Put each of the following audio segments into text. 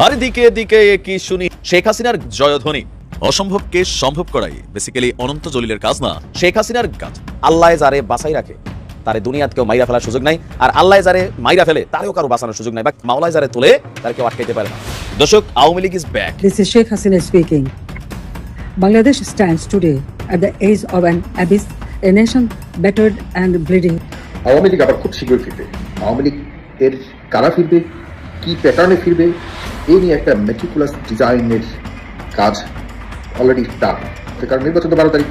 আর দিকে দিকে কি শুনি শেখ হাসিনার জয়ধ্বনি। অসম্ভবকে সম্ভব করাই বেসিক্যালি অনন্ত জলিলের কাজ না, শেখ হাসিনার কাজ। আল্লাহ যারে বাঁচাই রাখে তারে দুনিয়াত কেউ মাইরা ফেলার সুযোগ নাই, আর আল্লাহ যারে মাইরা ফেলে তারেও কারো বাঁচানোর সুযোগ নাই, বা মাওলায় যারে তোলে তার কেউ আটকাইতে পারে না। দর্শক, Awami League is back. This is Sheikh Hasina speaking. Bangladesh stands today at the edge of an abyss, a nation battered and bleeding. Awami League আবার খুব শীঘ্রই ফিরবে। আওয়ামী লীগ এর কারা ফিরবে, কি প্যাটার্নে ফিরবে, এই নিয়ে একটা মেটিকুলাস ডিজাইনের কাজ অলরেডি ডান। কারণ নির্বাচন তো 12 তারিখ,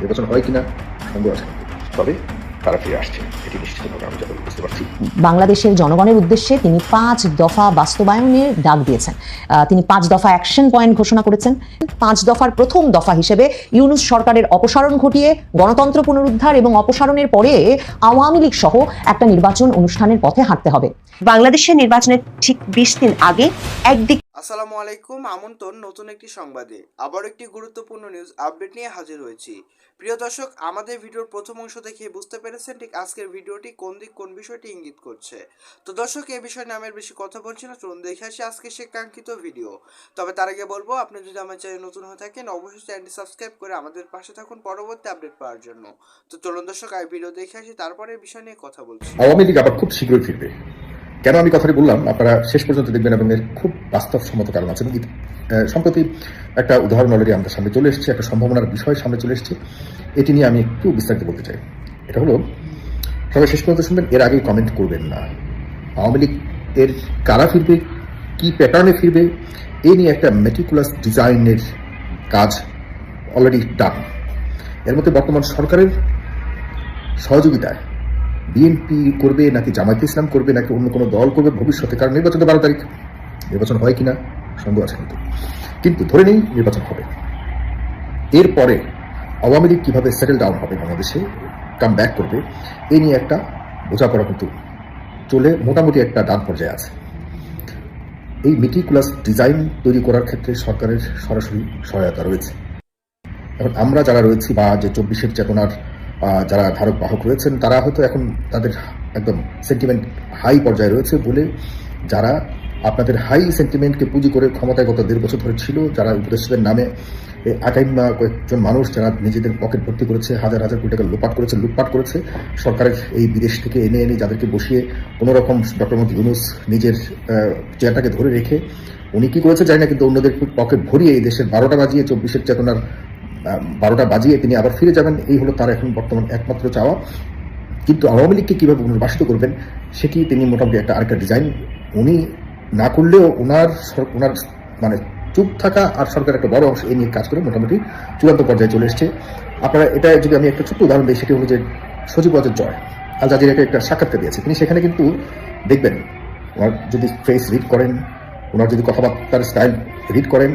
নির্বাচন হয় কিনা সন্দেহ আছে, তবে তারা ফিরে আসছে, এটি নিশ্চিতভাবে আমি যতটুকু বুঝতে পারছি। বাংলাদেশের জনগণের উদ্দেশ্যে তিনি 5 দফা বাস্তবায়নের ডাক দিয়েছেন। তিনি 5 দফা অ্যাকশন পয়েন্ট ঘোষণা করেছেন। 5 দফার প্রথম দফা হিসেবে ইউনূস সরকারের অপসারণ ঘটিয়ে গণতন্ত্র পুনরুদ্ধার এবং অপসারণের পরে আওয়ামী লীগ সহ একটা নির্বাচন অনুষ্ঠানের পথে হাঁটতে হবে। বাংলাদেশের নির্বাচনের ঠিক 20 দিন আগে একদিকে আসসালামু আলাইকুম, আমন্ত্রণ নতুন একটি সংবাদে। আবার একটি গুরুত্বপূর্ণ নিউজ আপডেট নিয়ে হাজির হয়েছি। প্রিয় দর্শক, আমাদের ভিডিওর প্রথম অংশ দেখে বুঝতে পেরেছেন ঠিক আজকের ভিডিওটি কোন বিষয়টি ইঙ্গিত করছে। তো দর্শক, এই বিষয়ে নামের বেশি কথা বলছি না, চলুন দেখে আসি আজকে সে কাঙ্ক্ষিত ভিডিও। তবে তার আগে বলবো, আপনি যদি আমার চ্যানেল নতুন হয়ে থাকেন অবশ্যই চ্যানেলটি সাবস্ক্রাইব করে আমাদের পাশে থাকুন পরবর্তী আপডেট পাওয়ার জন্য। তো চলুন দর্শক, এই ভিডিও দেখে আসি, তারপরে এই বিষয় নিয়ে কথা বলছি। আওয়ামী লীগ আবার খুব শীঘ্রই ফিরবে। কেন আমি কথাটি বললাম আপনারা শেষ পর্যন্ত দেখবেন, এবং এর খুব বাস্তবসম্মত কারণ আছে। সম্প্রতি একটা উদাহরণ অলরেডি আমাদের সামনে চলে এসেছে, একটা সম্ভাবনার বিষয় সামনে চলে এসেছে, এটি নিয়ে আমি একটু বিস্তারিত বলতে চাই। এটা হলো, সবাই শেষ পর্যন্ত শুনবেন, এর আগেই কমেন্ট করবেন না। আওয়ামী লীগ এর কারা ফিরবে, কি প্যাটার্নে ফিরবে, এই নিয়ে একটা মেটিকুলাস ডিজাইনের কাজ অলরেডি ডান। এর মধ্যে বর্তমান সরকারের সহযোগিতায় বিএনপি করবে নাকি জামায়াতে ইসলাম করবে নাকি অন্য কোনো দল করবে ভবিষ্যতে, কারণ নির্বাচন তো 12 তারিখ, নির্বাচন হয় কিনা সন্দেহ আছে, কিন্তু ধরে নেই নির্বাচন হবে। এরপরে আওয়ামী লীগ কীভাবে সেটেল ডাউন হবে, বাংলাদেশে কাম ব্যাক করবে, এই নিয়ে একটা বোঝাপড়া কিন্তু চলে মোটামুটি একটা ডান পর্যায়ে আছে। এই মেটিকুলাস ডিজাইন তৈরি করার ক্ষেত্রে সরকারের সরাসরি সহায়তা রয়েছে। এখন আমরা যারা রয়েছি, বা যে 24-এর চেতনার যারা ধারক বাহক রয়েছেন, তারা হয়তো এখন তাদের একদম সেন্টিমেন্ট হাই পর্যায়ে রয়েছে বলে, যারা আপনাদের হাই সেন্টিমেন্টকে পুঁজি করে ক্ষমতায় গত 1.5 বছর ধরে ছিল, যারা উপদেষ্টাদের নামে আগাইমা কয়েকজন মানুষ যারা নিজেদের পকেট ভর্তি করেছে, হাজার হাজার কোটি টাকা লুটপাট করেছে সরকারের এই বিদেশ থেকে এনে যাদেরকে বসিয়ে কোনোরকম ডক্টর মোহাম্মদ ইউনূস নিজের চেয়ারটাকে ধরে রেখে, উনি কি করেছে জানি না, কিন্তু অন্যদের পকেট ভরিয়ে এই দেশের 12টা বাজিয়ে 24-এর চেতনার 12টা বাজিয়ে তিনি আবার ফিরে যাবেন, এই হলো তার এখন বর্তমান একমাত্র চাওয়া। কিন্তু আওয়ামী লীগকে কীভাবে পুনর্বাসিত করবেন সেটি তিনি মোটামুটি আরেকটা ডিজাইন উনি না করলেও ওনার মানে চুপ থাকা আর সরকারের একটা বড় অংশ এই নিয়ে কাজ করে মোটামুটি চূড়ান্ত পর্যায়ে চলে এসছে। আপনারা এটা যদি আমি একটা ছোট্ট উদাহরণ দিই, সেটি হলো যে সজীব ওয়াজেদ জয় আল জাজিরাকে একটা সাক্ষাৎকার দিয়েছে। তিনি সেখানে কিন্তু দেখবেন, ওনার যদি ফেস রিড করেন, ওনার যদি কথাবার্তার স্টাইল রিড করেন,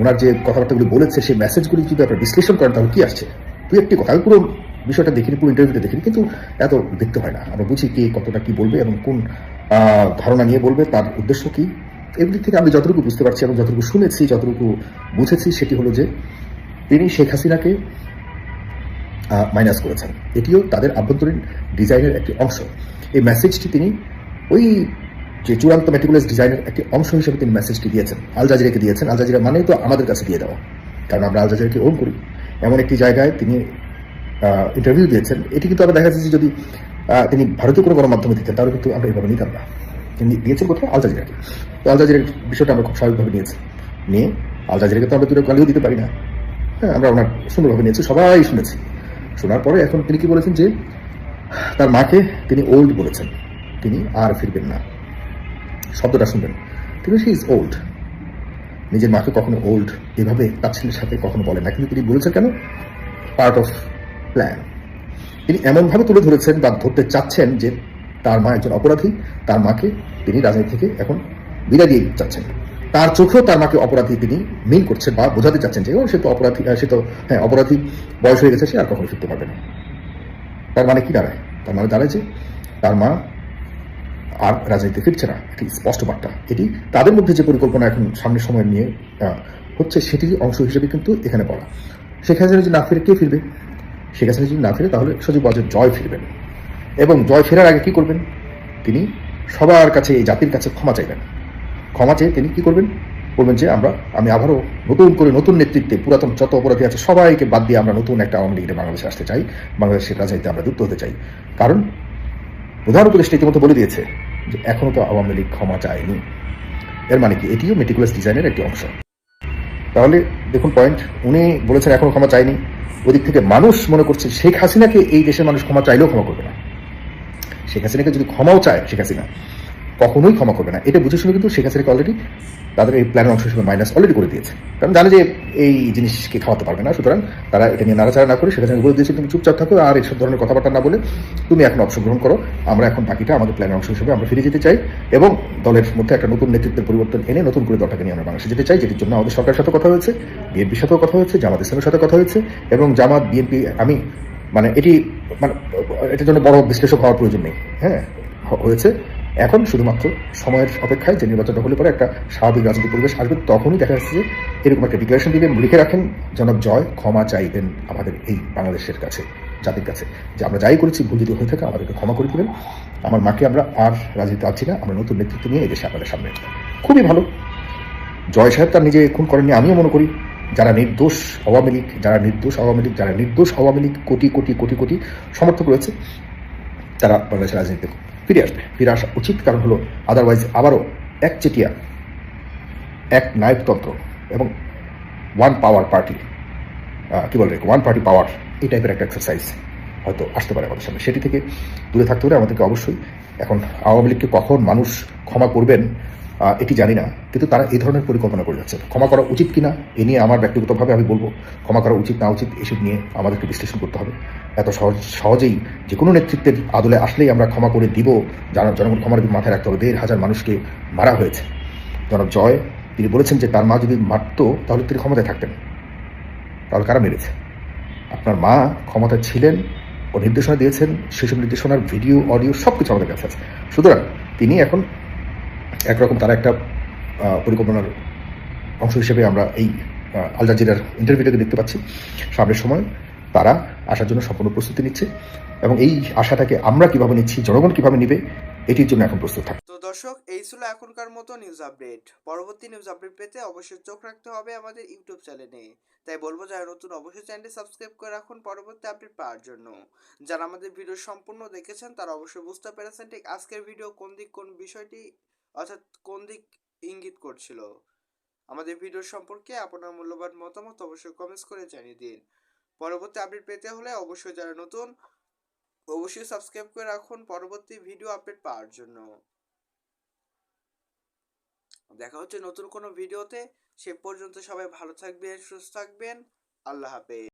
ওনার যে কথাবার্তাগুলি বলেছে সেই মেসেজগুলি যদি আপনারা বিশ্লেষণ করেন, তাহলে কি আসছে তুই একটি কথা। আমি পুরো বিষয়টা দেখিনি, পুরো ইন্টারভিউটা দেখিনি, কিন্তু এত দেখতে হয় না, আমরা বুঝি কে কতটা কি বলবে এবং কোন ধারণা নিয়ে বলবে, তার উদ্দেশ্য কি। এগুলি থেকে আমি যতটুকু বুঝতে পারছি এবং যতটুকু শুনেছি, যতটুকু বুঝেছি, সেটি হলো যে তিনি শেখ হাসিনাকে মাইনাস করেছেন। এটিও তাদের আভ্যন্তরীণ ডিজাইনের একটি অংশ। এই মেসেজটি তিনি ওই যে চূড়ান্ত মেটিকুলাস ডিজাইনের একটি অংশ হিসেবে তিনি মেসেজটি দিয়েছেন, আল জাজিরাকে দিয়েছেন। আল জাজিরা মানেই তো আমাদের কাছে দিয়ে দেওয়া, কারণ আমরা আল জাজিরাকে ওন করি। এমন একটি জায়গায় তিনি ইন্টারভিউ দিয়েছেন। এটি কিন্তু আমরা দেখা যাচ্ছে যদি তিনি ভারতীয় কোনো গণমাধ্যমে দিতেন তাহলে কিন্তু আমরা এইভাবে নিতাম না। তিনি দিয়েছেন কোথায়? আল জাজিরাকে। তো আল জাজিরার বিষয়টা আমরা খুব স্বাভাবিকভাবে নিয়ে আল জাজিরাকে তো আমরা দুটো গালিও দিতে পারি না, হ্যাঁ, আমরা ওনার সুন্দরভাবে নিয়েছি, সবাই শুনেছি। শোনার পরে এখন তিনি কি বলেছেন যে তার মাকে তিনি ওল্ড বলেছেন, তিনি আর ফিরবেন না। শব্দটা শুনবেন, তিনি শি ইজ ওল্ড। নিজের মাকে কখনো ওল্ড এভাবে তার ছেলের সাথে কখনো বলেন না, কিন্তু তিনি বলেছেন কেন? Part of plan. তিনি এমনভাবে তুলে ধরেছেন বা ধরতে চাচ্ছেন যে তার মা একজন অপরাধী, তার মাকে তিনি রাজনীতি থেকে এখন বিদায় দিয়ে চাচ্ছেন। তার চোখেও তার মাকে অপরাধী তিনি মিন করছেন বা বোঝাতে চাচ্ছেন যে সে তো অপরাধী, সে তো হ্যাঁ অপরাধী, বয়স হয়ে গেছে, সে আর কখনো ফিরতে পারবে না। তার মানে কি দাঁড়ায়? তার মানে দাঁড়ায় যে তার মা আর রাজনীতি ফিরছে না, এটি স্পষ্ট বার্তা। এটি তাদের মধ্যে যে পরিকল্পনা এখন সামনের সময় নিয়ে হচ্ছে, সেটির অংশ হিসেবে কিন্তু এখানে বলা। শেখ হাসিনা যদি না ফিরে কে ফিরবে? শেখ হাসিনা যদি না ফিরে তাহলে সজীব ওয়াজেদ জয় ফিরবেন, এবং জয় ফেরার আগে কি করবেন? তিনি সবার কাছে, এই জাতির কাছে ক্ষমা চাইবেন। ক্ষমা চেয়ে তিনি কি করবেন? বলবেন যে আমি আবারও নতুন করে নতুন নেতৃত্বে পুরাতন যত অপরাধী আছে সবাইকে বাদ দিয়ে আমরা নতুন একটা আওয়ামী লীগের বাংলাদেশে আসতে চাই, বাংলাদেশের রাজনীতিতে আমরা যুক্ত হতে চাই। কারণ প্রধান উপদেষ্টা ইতিমধ্যে বলে দিয়েছে যে এখনো তো আওয়ামী লীগ ক্ষমা চায়নি। এর মানে কি? এটিও মেটিকুলাস ডিজাইনের একটি অংশ। তাহলে দেখুন পয়েন্ট, উনি বলেছেন এখনো ক্ষমা চায়নি, ওদিক থেকে মানুষ মনে করছে শেখ হাসিনাকে এই দেশের মানুষ ক্ষমা চাইলেও ক্ষমা করবে না। শেখ হাসিনাকে যদি ক্ষমাও চায় শেখ হাসিনা কখনোই ক্ষমা করবে না। এটা বুঝে শুনে কিন্তু শেখ হাসিনাকে অলরেডি তাদের এই প্ল্যানের অংশ হিসেবে মাইনাস অলরেডি করে দিয়েছে, কারণ জানে যে এই জিনিসকে খাওয়াতে পারবে না। সুতরাং তারা এটা নিয়ে নাড়াচাড়া না করে শেখ হাসিনাকে বলে দিয়েছে তুমি চুপচাপ থাকো আর এইসব ধরনের কথাবার্তা না বলে তুমি এখন অংশগ্রহণ করো, আমরা এখন বাকিটা আমাদের প্ল্যানের অংশ হিসেবে আমরা ফিরে যেতে চাই এবং দলের মধ্যে একটা নতুন নেতৃত্বের পরিবর্তন এনে নতুন করে দলটাকে নিয়ে আমরা বাংলাদেশে যেতে চাই, যেটির জন্য আমাদের সরকারের সাথে কথা হয়েছে, বিএনপির সাথেও কথা হয়েছে, জামাত ইসলামের সাথে কথা হয়েছে এবং জামাত বিএনপি আমি এটার জন্য বড় বিশ্লেষক হওয়ার প্রয়োজন নেই। হ্যাঁ, হয়েছে। এখন শুধুমাত্র সময়ের অপেক্ষায় যে নির্বাচনটা হলে পরে একটা স্বাভাবিক রাজনৈতিক পরিবেশ আসবে, তখনই দেখা যাচ্ছে যে এরকম একটা ডিক্লারেশন দিবেন, লিখে রাখেন জনাব জয় ক্ষমা চাইবেন আমাদের এই বাংলাদেশের কাছে, জাতির কাছে, যে আমরা যাই করেছি ভুল যদি হয়ে থাকে আমাদেরকে ক্ষমা করে দিবেন, আমার মাকে আমরা আর রাজনীতি আছি না, আমরা নতুন নেতৃত্ব নিয়ে এই দেশে আপনাদের সামনে। খুবই ভালো। জয় সাহেব তার নিজে খুন করেননি, আমিও মনে করি যারা নির্দোষ আওয়ামী লীগ, যারা নির্দোষ আওয়ামী লীগ কোটি কোটি কোটি কোটি সমর্থক রয়েছে, তারা বাংলাদেশের রাজনীতিতে ফিরে আসা উচিত। কারণ হলো আদারওয়াইজ আবারও একচেটিয়া এক নায়কতন্ত্র এবং one power party, one party power, এই টাইপের একটা এক্সারসাইজ হয়তো আসতে পারে আমাদের সামনে। সেটি থেকে দূরে থাকতে হলে আমাদেরকে অবশ্যই, এখন আওয়ামী লীগকে কখন মানুষ ক্ষমা করবেন এটি জানি না, কিন্তু তারা এই ধরনের পরিকল্পনা করে যাচ্ছে। ক্ষমা করা উচিত কিনা এ নিয়ে আমার ব্যক্তিগতভাবে আমি বলবো, ক্ষমা করা উচিত না উচিত এসব নিয়ে আমাদেরকে বিশ্লেষণ করতে হবে। এত সহজেই যে কোনো নেতৃত্বের আদলে আসলেই আমরা ক্ষমা করে দিব, জনগণ ক্ষমার মাথায় রাখতে হবে। 1,500 মানুষকে মারা হয়েছে। জনাব জয় তিনি বলেছেন যে তার মা যদি মারত তাহলে তিনি ক্ষমতায় থাকতেন, তাহলে কারা মেরেছে? আপনার মা ক্ষমতায় ছিলেন, ও নির্দেশনা দিয়েছেন, সেসব নির্দেশনার ভিডিও অডিও সব কিছু আমাদের কাছে আছে। সুতরাং তিনি এখন একরকম তারা একটা পরিকল্পনার অংশ হিসেবে আমরা এই আল জাজিরার ইন্টারভিউটাকে দেখতে পাচ্ছি। সামনের সময় তারা আসার জন্য সম্পূর্ণ প্রস্তুতি নিচ্ছে এবং এই আশাটাকে আমরা কিভাবে নিচ্ছি, জনগণ কিভাবে নিবে, এটির জন্য এখন প্রস্তুত থাকে। তো দর্শক, এই ছিল এখনকার মতো নিউজ আপডেট। পরবর্তী নিউজ আপডেট পেতে অবশ্যই চোখ রাখতে হবে আমাদের ইউটিউব চ্যানেলে। তাই বলবো যারা নতুন অবশ্যই চ্যানেলটি সাবস্ক্রাইব করে রাখুন পরবর্তী আপডেট পাওয়ার জন্য। যারা আমাদের ভিডিও সম্পূর্ণ দেখেছেন তারা অবশ্যই বুঝতে পেরেছেন ঠিক আজকের ভিডিও কোন বিষয়টি অর্থাৎ কোন দিক ইঙ্গিত করছিল। আমাদের ভিডিও সম্পর্কে আপনার মূল্যবান মতামত অবশ্যই কমেন্টস করে জানিয়ে দিন। পরবর্তী আপডেট পেতে হলে অবশ্যই যারা নতুন অবশ্যই সাবস্ক্রাইব করে রাখুন পরবর্তী ভিডিও আপডেট পাওয়ার জন্য। দেখা হচ্ছে নতুন কোনো ভিডিওতে। সে পর্যন্ত সবাই ভালো থাকবেন, সুস্থ থাকবেন। আল্লাহ হাফেজ।